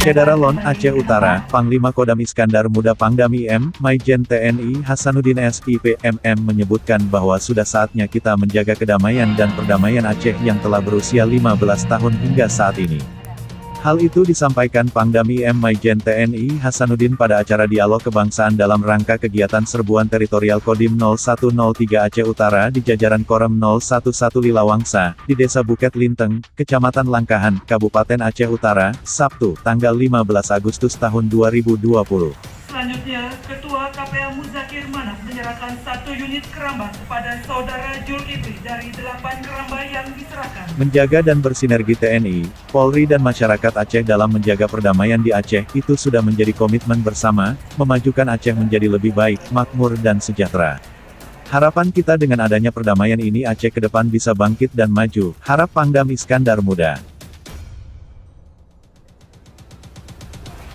Kedaralon, Aceh Utara, Panglima Kodam Iskandar Muda Pangdam IM, Maijen TNI Hasanuddin SIP, MM menyebutkan bahwa sudah saatnya kita menjaga kedamaian dan perdamaian Aceh yang telah berusia 15 tahun hingga saat ini. Hal itu disampaikan Pangdam IM Maijen TNI Hasanuddin pada acara Dialog Kebangsaan dalam rangka kegiatan Serbuan Teritorial Kodim 0103 Aceh Utara di jajaran Korem 011 Lilawangsa, di Desa Buket Linteng, Kecamatan Langkahan, Kabupaten Aceh Utara, Sabtu, tanggal 15 Agustus tahun 2020. Selanjutnya, Ketua KPA Muzakir Manaf menyerahkan 1 unit keramba kepada Saudara Julkifli dari 8 keramba yang diserahkan. Menjaga dan bersinergi TNI, Polri dan masyarakat Aceh dalam menjaga perdamaian di Aceh, itu sudah menjadi komitmen bersama, memajukan Aceh menjadi lebih baik, makmur dan sejahtera. Harapan kita dengan adanya perdamaian ini Aceh ke depan bisa bangkit dan maju, harap Pangdam Iskandar Muda.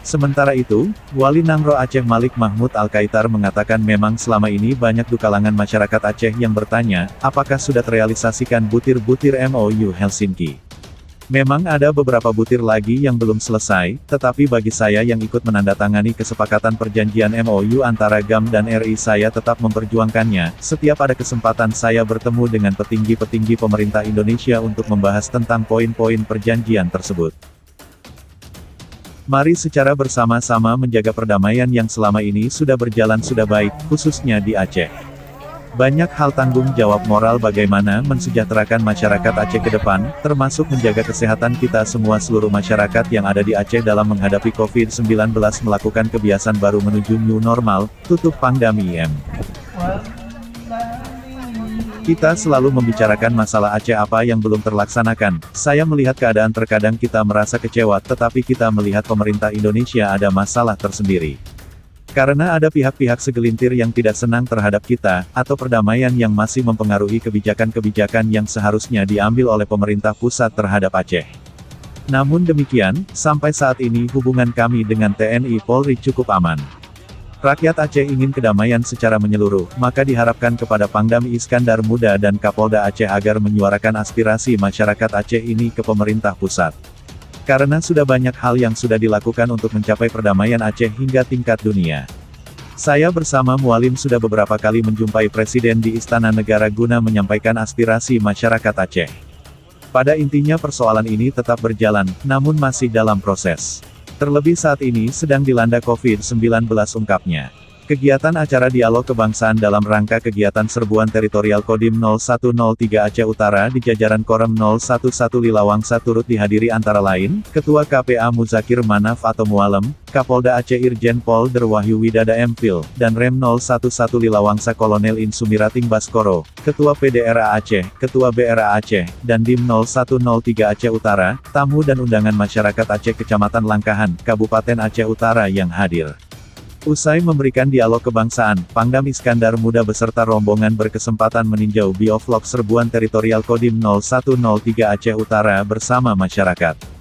Sementara itu, Wali Nangro Aceh Malik Mahmud Al-Kaitar mengatakan memang selama ini banyak di kalangan masyarakat Aceh yang bertanya, apakah sudah terrealisasikan butir-butir MOU Helsinki. Memang ada beberapa butir lagi yang belum selesai, tetapi bagi saya yang ikut menandatangani kesepakatan perjanjian MOU antara GAM dan RI saya tetap memperjuangkannya. Setiap ada kesempatan saya bertemu dengan petinggi-petinggi pemerintah Indonesia untuk membahas tentang poin-poin perjanjian tersebut. Mari secara bersama-sama menjaga perdamaian yang selama ini sudah berjalan sudah baik, khususnya di Aceh. Banyak hal tanggung jawab moral bagaimana mensejahterakan masyarakat Aceh ke depan, termasuk menjaga kesehatan kita semua seluruh masyarakat yang ada di Aceh dalam menghadapi COVID-19 melakukan kebiasaan baru menuju new normal, tutup Pangdam IM. Kita selalu membicarakan masalah Aceh apa yang belum terlaksanakan. Saya melihat keadaan terkadang kita merasa kecewa, tetapi kita melihat pemerintah Indonesia ada masalah tersendiri. Karena ada pihak-pihak segelintir yang tidak senang terhadap kita, atau perdamaian yang masih mempengaruhi kebijakan-kebijakan yang seharusnya diambil oleh pemerintah pusat terhadap Aceh. Namun demikian, sampai saat ini hubungan kami dengan TNI Polri cukup aman. Rakyat Aceh ingin kedamaian secara menyeluruh, maka diharapkan kepada Pangdam Iskandar Muda dan Kapolda Aceh agar menyuarakan aspirasi masyarakat Aceh ini ke pemerintah pusat. Karena sudah banyak hal yang sudah dilakukan untuk mencapai perdamaian Aceh hingga tingkat dunia. Saya bersama Mualim sudah beberapa kali menjumpai Presiden di Istana Negara guna menyampaikan aspirasi masyarakat Aceh. Pada intinya persoalan ini tetap berjalan, namun masih dalam proses. Terlebih saat ini sedang dilanda COVID-19 ungkapnya. Kegiatan acara Dialog Kebangsaan dalam rangka kegiatan Serbuan Teritorial Kodim 0103 Aceh Utara di jajaran Korem 011 Lilawangsa turut dihadiri antara lain, Ketua KPA Muzakir Manaf atau Mualem, Kapolda Aceh Irjen Pol Derwahyu Widada Empil, dan Rem 011 Lilawangsa Kolonel In Sumirating Baskoro, Ketua PDRA Aceh, Ketua BRA Aceh, dan Dim 0103 Aceh Utara, tamu dan undangan masyarakat Aceh Kecamatan Langkahan, Kabupaten Aceh Utara yang hadir. Usai memberikan dialog kebangsaan, Pangdam Iskandar Muda beserta rombongan berkesempatan meninjau biovlog Serbuan Teritorial Kodim 0103 Aceh Utara bersama masyarakat.